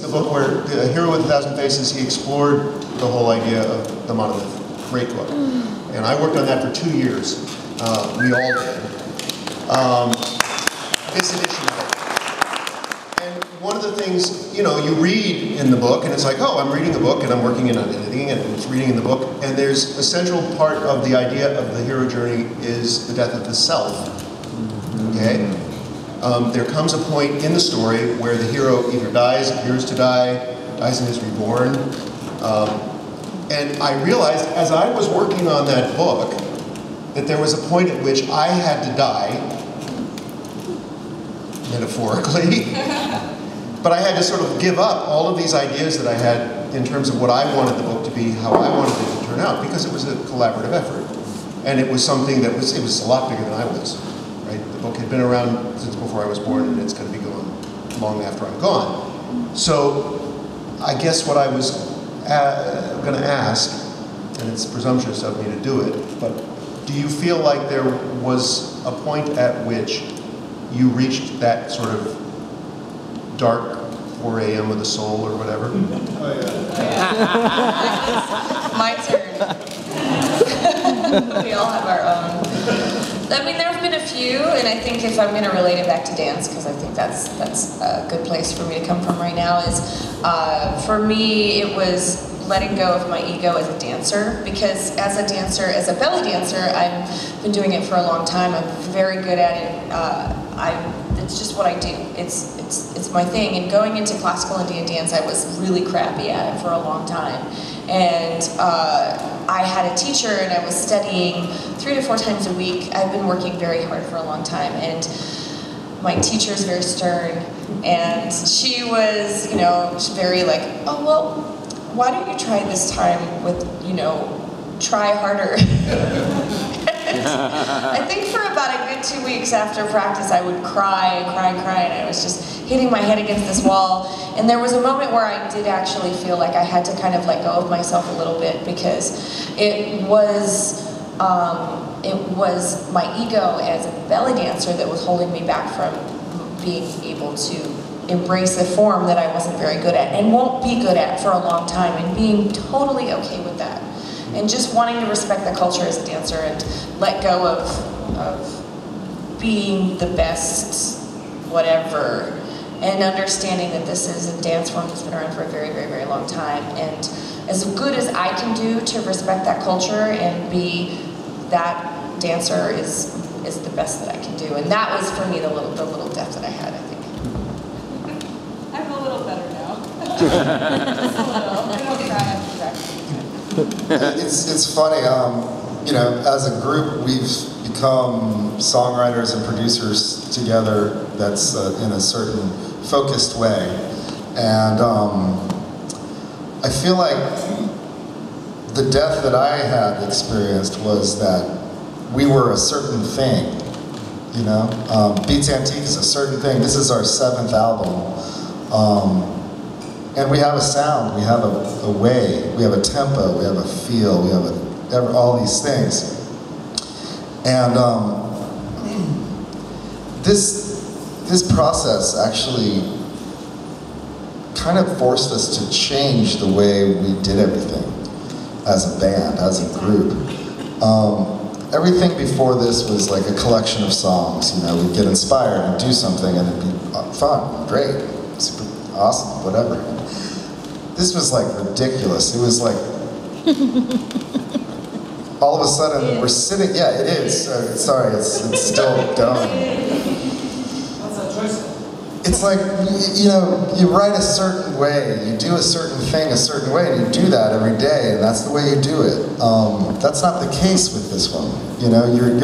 the book where the Hero with a Thousand Faces, he explored the whole idea of the monolith. Great book. And I worked on that for 2 years. We all did. This edition of it. And one of the things, you know, you read in the book, and it's like, oh, I'm reading a book, and I'm working on editing, and it's reading in the book, and there's a central part of the idea of the hero journey is the death of the self. Okay? There comes a point in the story where the hero either dies, appears to die, dies and is reborn. And I realized as I was working on that book that there was a point at which I had to die, metaphorically, but I had to sort of give up all of these ideas that I had in terms of what I wanted the book to be, how I wanted it to turn out, because it was a collaborative effort. And it was something that was, it was a lot bigger than I was. The book had been around since before I was born, and it's going to be going long after I'm gone. So I guess what I was going to ask, and it's presumptuous of me to do it, but do you feel like there was a point at which you reached that sort of dark 4 a.m. with the soul or whatever? Oh, yeah. My turn. We all have our own. I mean, there have been a few, and I think if I'm going to relate it back to dance, because I think that's a good place for me to come from right now, is for me it was letting go of my ego as a dancer, because as a dancer, as a belly dancer, I've been doing it for a long time. I'm very good at it. It's just what I do. It's my thing. And going into classical Indian dance, I was really crappy at it for a long time. And I had a teacher, and I was studying 3 to 4 times a week. I've been working very hard for a long time, and my teacher is very stern, and she was, you know, very like, oh, well, why don't you try this time with, you know, try harder. I think for about a good 2 weeks after practice, I would cry, and I was just hitting my head against this wall. And there was a moment where I did actually feel like I had to kind of let go of myself a little bit, because it was my ego as a belly dancer that was holding me back from being able to embrace a form that I wasn't very good at and won't be good at for a long time, and being totally okay with that. And just wanting to respect the culture as a dancer and let go of being the best whatever, and understanding that this is a dance form that's been around for a very, very, very long time. And as good as I can do to respect that culture and be that dancer is the best that I can do. And that was for me the little death that I had, I think. I'm a little better now. Just a little. I don't cry after practice. It's funny, you know, as a group, we've become songwriters and producers together that's in a certain focused way. And I feel like the death that I had experienced was that we were a certain thing, you know? Beats Antique is a certain thing. This is our 7th album. And we have a sound, we have a way, we have a tempo, we have a feel, we have all these things. And this process actually kind of forced us to change the way we did everything as a band, as a group. Everything before this was like a collection of songs. You know, we'd get inspired and do something, and it'd be fun, great, super awesome, whatever. This was like ridiculous. It was like all of a sudden we're sitting. Yeah, it is. Sorry, it's still going. It's like, you know, you write a certain way, you do a certain thing a certain way, and you do that every day, and that's the way you do it. That's not the case with this one. You know, you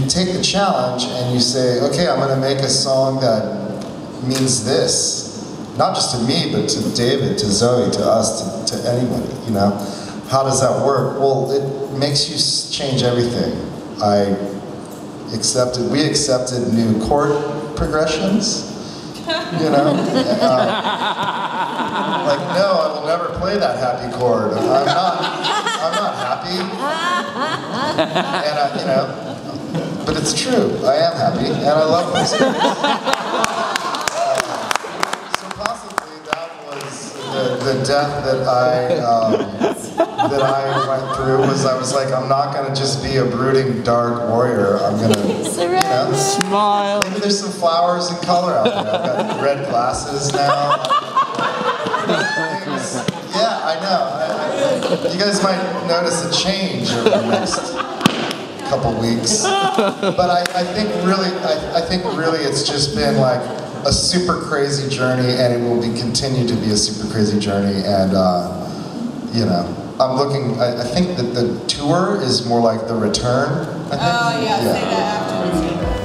take the challenge and you say, okay, I'm going to make a song that means this. Not just to me, but to David, to Zoe, to us, to anybody, you know. How does that work? Well, it makes you change everything. We accepted new chord progressions. You know, like, no, I will never play that happy chord. I'm not happy. And you know, but it's true. I am happy, and I love music. So possibly that the death that I went through was I was like, I'm not gonna just be a brooding dark warrior. I'm gonna, you know, smile. Maybe there's some flowers and color out there. I've got red glasses now. Yeah, I know. You guys might notice a change over the next couple weeks. But I think really it's just been like a super crazy journey, and it will continue to be a super crazy journey. And you know, I think that the tour is more like the return. I think. Oh yeah, say that afterwards.